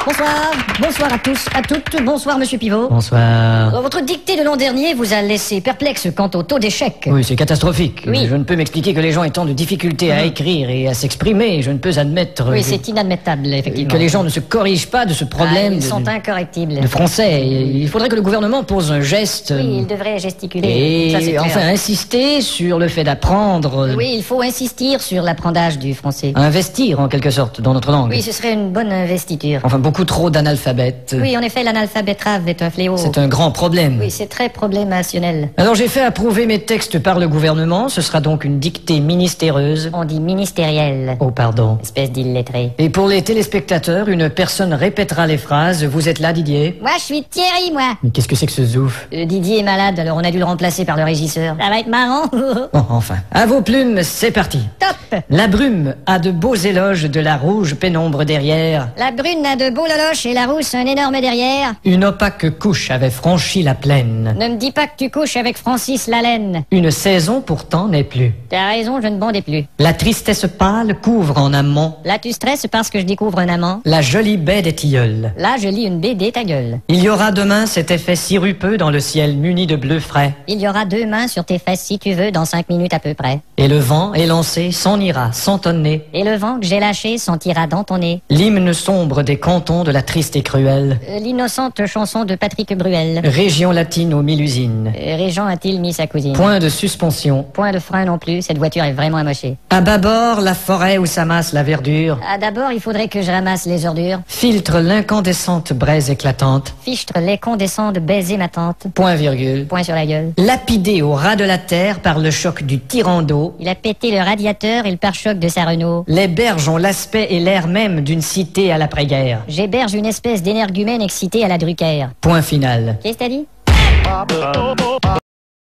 Bonsoir, bonsoir à tous, à toutes, bonsoir Monsieur Pivot. Bonsoir. Votre dictée de l'an dernier vous a laissé perplexe quant au taux d'échec. Oui, c'est catastrophique. Oui. Je ne peux m'expliquer que les gens aient tant de difficultés à écrire et à s'exprimer. Je ne peux admettre Oui, c'est inadmettable, effectivement. que les gens ne se corrigent pas de ce problème Ils sont de incorrectibles. français. Il faudrait que le gouvernement pose un geste Oui, il devrait gesticuler. Ça, c'est et clair. enfin insister sur le fait d'apprendre, Oui, il faut insister sur l'apprentissage du français. investir en quelque sorte dans notre langue. Oui, ce serait une bonne investiture. Enfin, beaucoup trop d'analphabètes. Oui, en effet, l'analphabétrave est un fléau. C'est un grand problème. Oui, c'est très problémationnel. Alors j'ai fait approuver mes textes par le gouvernement. Ce sera donc une dictée ministéreuse. On dit ministériel. Oh, pardon. Espèce d'illettré. Et pour les téléspectateurs, une personne répétera les phrases. Vous êtes là, Didier? Moi, je suis Thierry, moi. Mais qu'est-ce que c'est que ce zouf? Didier est malade, alors on a dû le remplacer par le régisseur. Ça va être marrant. Bon, enfin. À vos plumes, c'est parti. Top. La brume a de beaux éloges de la rouge pénombre derrière. La brune a de beaux loloches et la rousse un énorme derrière. Une opaque couche avait franchi la plaine. Ne me dis pas que tu couches avec Francis Lalaine. Une saison pourtant n'est plus. T'as raison, je ne bondais plus. La tristesse pâle couvre en amont Là, tu stresses parce que je découvre un amant. la jolie baie des tilleuls. Là, je lis une BD, ta gueule. Il y aura demain cet effet sirupeux dans le ciel muni de bleu frais. Il y aura 2 mains sur tes fesses si tu veux, dans 5 minutes à peu près. Et le vent élancé s'en ira sans tonner. Et le vent que j'ai lâché sentira dans ton nez. L'hymne sombre des cantons de la triste et cruelle L'innocente chanson de Patrick Bruel. région latine aux 1000 usines. Régent a-t-il mis sa cousine? Point de suspension. Point de frein non plus, cette voiture est vraiment amochée. À bâbord, la forêt où s'amasse la verdure Ah, d'abord, il faudrait que je ramasse les ordures. filtre l'incandescente braise éclatante. Fichtre les condescends de baiser ma tante. Point virgule. Point sur la gueule. Lapidé au ras de la terre par le choc du tyran d'eau, Il a pété le radiateur et le pare-choc de sa Renault. les berges ont l'aspect et l'air même d'une cité à l'après-guerre. J'héberge une espèce d'énergumène excité à la Drucker. Point final. Qu'est-ce que t'as dit?